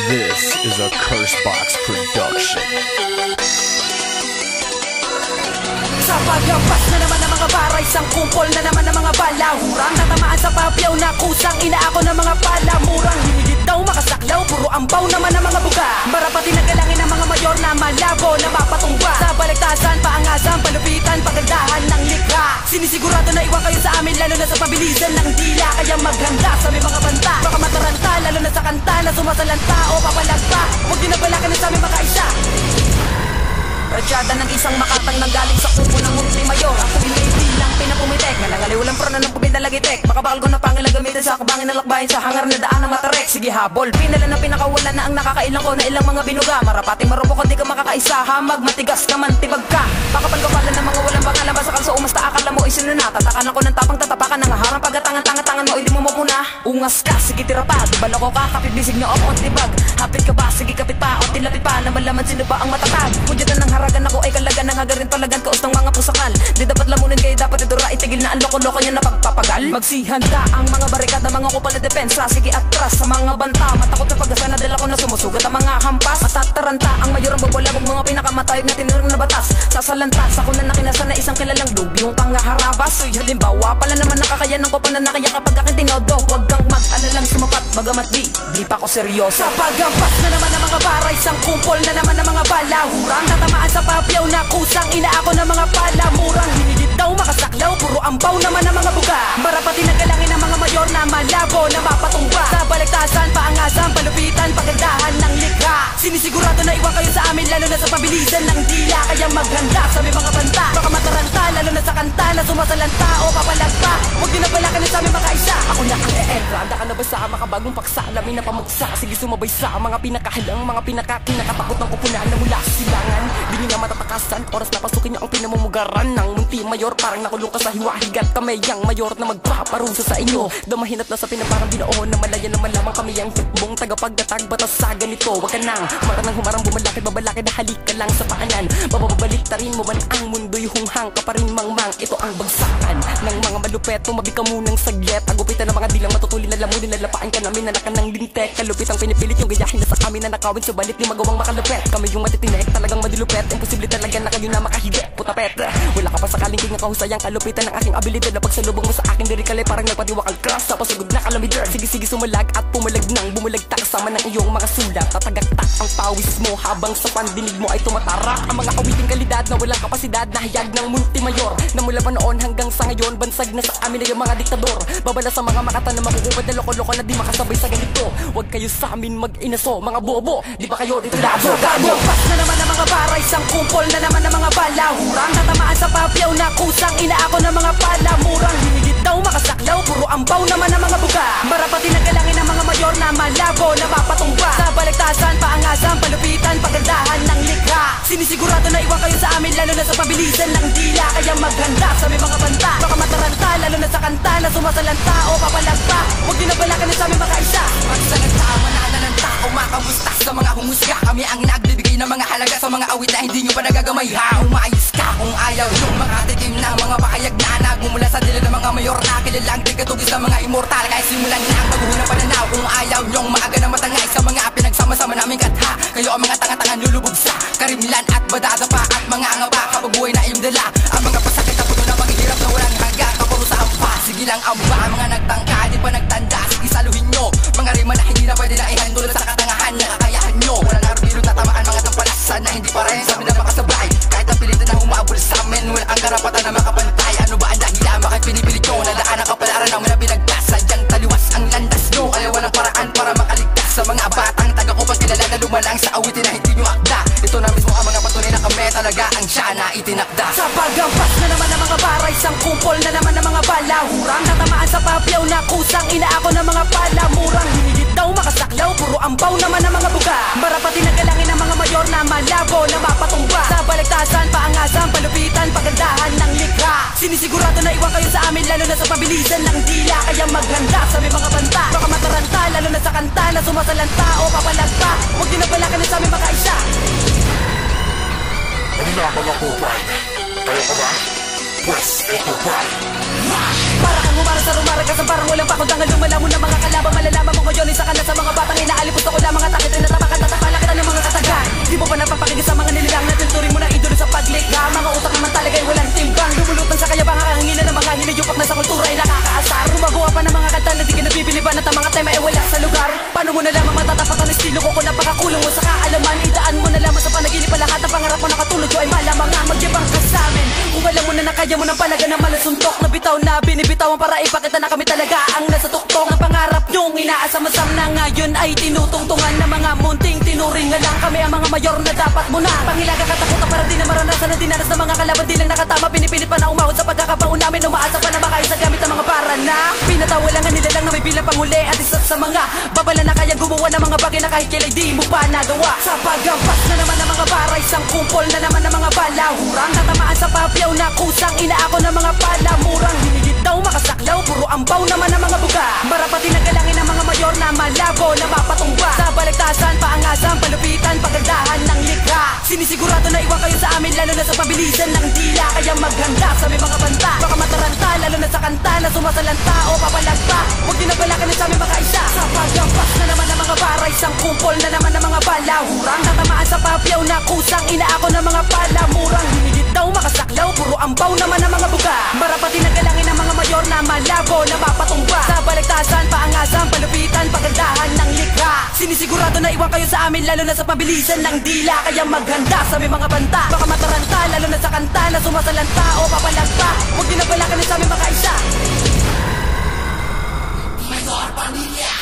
This is a Cursebox production. Sa paghampas na naman ng mga baray, isang kumpol na naman ng mga balahurang natamaan sa papyaw na kusang inaako ng mga palamurang. Hinigit daw makasaklaw, puro ambaw naman ng mga buga. Marapati nagalangin ng mga mayor na malabo na mapatumba. Sa baligtasan, paangasan, palupitan, pagandahan ng likha. Sinisigurado na iwan kayo sa amin, lalo na sa pabilisan ng dila. Kaya maghanda sa may mga banta, baka mataranta, lalo na sa kanta na sumasalanta o papalagpa. Huwag din nabalakan na sa aming makaisa. Radyada ng isang makatang nanggaling sa kupo ng Munti Mayor. Ako binibig lang pinapumitek, nalangaliw lang pro na ng pabindalagitek. Makabakal ko na pangil ang gamitin sa kabangin ng lakbayin sa hangar na daan ng matarek. Sige habol, pinala na pinakawala na ang nakakailang ko na ilang mga binuga. Marapating marupo ko di ka makakaisa, hamag matigas ka man tibag ka. Pakapal ka pala ng mga walang bangalan, basa kang sa umasta akala mo isinuna. Tatakan ako ng tapang tatapakan ng harang pagatangan-tangan mo, hindi mo mapuna. Ungas ka, sige tira pa, di bala ko kakapit bisig na ako tibag. Hapit ka ba, sige kapit pa, o tilapit pa, na malaman sino ba ang matatag. Kudyatan ng haragan ako ay kalagan ng hagarin palagan kaos ng mga pusakal. Di dapat lamunin kayo dapat idura itigil na ang loko-loko niya na pagpapagal. Magsihanda ang mga barikada, mga kupal na depensa. Sige atras sa mga banta, matakot na pag-asa na dala ko na sumusugat ang mga hampas. Matataranta ang mayor ang bubulabog mga pinakamatayog na tinurong na batas. Sasalantas ako na nakinasa na isang kilalang lubyong pangaharabas. Uy halimbawa pala naman nakakayanan ko pa na nakaya kapag aking tinodo. Huwag kang mag-alalang sumapat bagamat di pa ako seryoso. Sa paghampas na naman ng mga baray, isang kumpol na naman ng mga balahurang natamaan sa papyaw na kusang inaako ng mga palamurang. Hinigit daw makasaklaw, puro ambaw naman ng mga buga. Marapati nagalangin ng mga mayor na malabo na mapatumba. Sa baligtasan, paangasan, palupitan, pagandahan ng likha. Sinisigurado na iwan kayo sa amin, lalo na sa pabilisan ng dila. Kaya maghanda sa may mga banta, baka mataranta, lalo na sa kanta na sumasalanta o papalagpa. Huwag din nabalakan na sa aming makaisa. Ako na ang e-entra, handa ka na ba sa makabagong paksa, lamin na pamuksa. Sige sumabay sa mga pinakahalang, mga pinakakinakatakot ng kupunan na mula sa silangan. Di nyo na matatakasan, oras na pasukin nyo ang pinamumugaran ng Munti Mayor. Parang nakulong ka sa hiwahigat, kamay ang mayor na magpaparusa sa inyo. Damahinat na sa pinaparang binoon na malaya naman lamang kami ang hitbong tagapagdatag batas sa ganito. Huwag ka nang maranang humarang bumalakid, babalakid na halik ka lang sa paanan. Bababalik tarin mo man ang mundo'y hunghang ka pa rin mangmang. Ito ang bagsakan ng mga malupet, tumabi ka munang saglit. Agupitan ng mga dilang matutulin na lamunin na lapaan ka namin na nakanang lintek. Kalupit ang pinipilit yung gayahin na sa amin na nakawin subalit di magawang makalupet. Kami yung matitinek, talagang madilupet. Imposible talaga na kayo na makahigit, putapet. Wala ka pa sa kalingking na kahusayang kalupitan ng aking abilidad na pagsalubong mo sa akin lirikal ay parang nagpatiwakal crush sa pasugod na kalamidad. Sige sumulag at pumulag nang bumulagtak kasama ng iyong mga sulat. Tatagaktak ang pawis mo habang sa pandinig mo ay tumatarak ang mga awiting kalidad na walang kapasidad na hayag ng Munti Mayor. Na mula pa noon hanggang sa ngayon bansag na sa amin ay yung mga diktador. Babala sa mga makata na makukupad na loko-loko na di makasabay sa ganito. Huwag kayo sa amin mag-inaso mga bobo, di ba kayo dito labo? Paghampas na naman ng mga baray, isang kumpol na naman ng mga balahurang natamaan sa papyaw na kusang inaako ng mga palamurang. Hinigit daw makasaklaw, puro ambaw naman ng mga buga. Marapati nagalangin ng mga mayor na malabo na mapatumba. Sa baligtasan, paangasan, palupitan, pagandahan ng likha. Sinisigurado na iwan kayo sa amin, lalo na sa pabilisan ng dila. Kaya maghanda sa may mga banta, baka mataranta, lalo na sa kanta na sumasalanta o papalagpa. Huwag din nabalakan na sa aming makaisa. Magsalanta, manana ng tao, makamusta sa mga humusga. Kami ang nagbibigay ng mga halaga sa mga awit na hindi nyo pa nagagamay. Ha, umayos ka kung ayaw yung mga titim na mga pakayag na nagmumula sa dila ng mga mayor na kilalang tigatugis ng mga immortal. Kaya simulan na ang baguho ng pananaw kung ayaw yung maaga na matangay sa mga pinagsama-sama naming katha. Kayo ang mga tanga-tangan lulubog sa karimilan at badada pa at mga ngapa kapag buhay na iyong dala. Ang mga pasakit na puno na paghihirap na walang hanggang kaparusahan pa. Sige lang aba, mga nagtangka, di pa nagtanda. Sige saluhin nyo, mga rima na hindi na pwede na ihandulad sa katangahan na kakayahan nyo. Walang arbilo na tamaan mga tampalasan na hindi pa rin sa amin na makasabay. Kahit ang pilitan na humabol sa amin, wala ang karapatan na makapantay. Ano ba ang dahilan, bakit pinipilit nyo? Nadaan ang kapalaran ng mga pinagdas. Sadyang taliwas ang landas nyo, kaya walang paraan para makaligtas sa mga batang taga-upang kilala na lumalang sa awitin na hindi nyo akda. Ito na mismo ang mga patunay na kami talaga ang siya na itinakda. Sa paghampas na naman ng mga baray, isang kumpol na naman ng mga balahurang natamaan sa papyaw na kusang inaako ng mga palamurang. Hinigit daw makasaklaw, puro ambaw naman ng mga buga. Marapati nagalangin ng mga mayor na malabo na mapatumba. Sa baligtasan, paangasan, palupitan, pagandahan ng likha. Sinisigurado na iwan kayo sa amin, lalo na sa pabilisan ng dila. Kaya maghanda sa may mga banta, baka mataranta, lalo na sa kanta na sumasalanta o papalagpa. Huwag din nabalakan na sa aming makaisa. Ang mga kupal, kayo ka ba? Pues, ito ba? Para kang humara sa rumaragas, parang walang pakot. Ang lumala mo ng mga kalabang malalaman mo ngayon. Isa ka na sa mga batang inaalipos ako lamang at akit ay natapa. Natatapat ang estilo ko kung napakakulong mo sa kaalaman. Idaan mo na lamang sa panaginip pa lahat ng pangarap mo nakatulog ko ay malamang nga magyabang ka sa amin. Kung alam mo na kaya mo ng palaga na malasuntok na bitaw na binibitawan para ipakita na kami talaga ang nasa tuktok ng pangarap nyong inaasam-asam na ngayon ay tinutungtungan ng mga munting tinuring nga lang kami ang mga mayor na dapat mo na pangilaga katakutan para di na maranasan na dinanas ng mga kalaban di lang nakatama pinipilit pa na umahon sa pagkakabaon namin umaasa pa na makaisa gamit ang mga para na pinatawalangan nila lang na may bilang panghuli at isa sa mga babala na kaya gumawa ng mga bagay na kahit kailan di mo pa nagawa sa paggampas na naman ng mga para isang kumpol na naman ng mga balahurang tatamaan sa papyaw na kusang inaako ng mga palamurang hinigit daw makasaklaw puro ambaw naman ng mga buga marapati na galangin ng mga mayor na malabo na mapatumba sa balagtasan paangasan palupitan pagandahan ng likha sinisigurado na iwan kayo sa amin lalo na sa pabilisan ng dila kaya maghanda sa may mga banta baka mataranta lalo na sa kanta na sumasalanta o papalagpa huwag din na balakan sa aming makaisa sa paggampas na naman ng mga para isang kumpol na naman ng mga balahurang tatamaan sa papyaw na kusang inaako ng mga palamurang hinigit daw makasaklaw puro ambaw naman ng mga buga marapati na galangin ng mga mayor na malabo na mapatumba sa balagtasan paangasan palupitan pagandahan ng likha sinisigurado na iwan kayo sa amin lalo na sa pabilisan ng dila kaya maghanda sa may mga banta baka mataranta lalo na sa kanta na sumasalanta o papalagpa huwag din na balakan sa aming makaisa Mayor Pamilya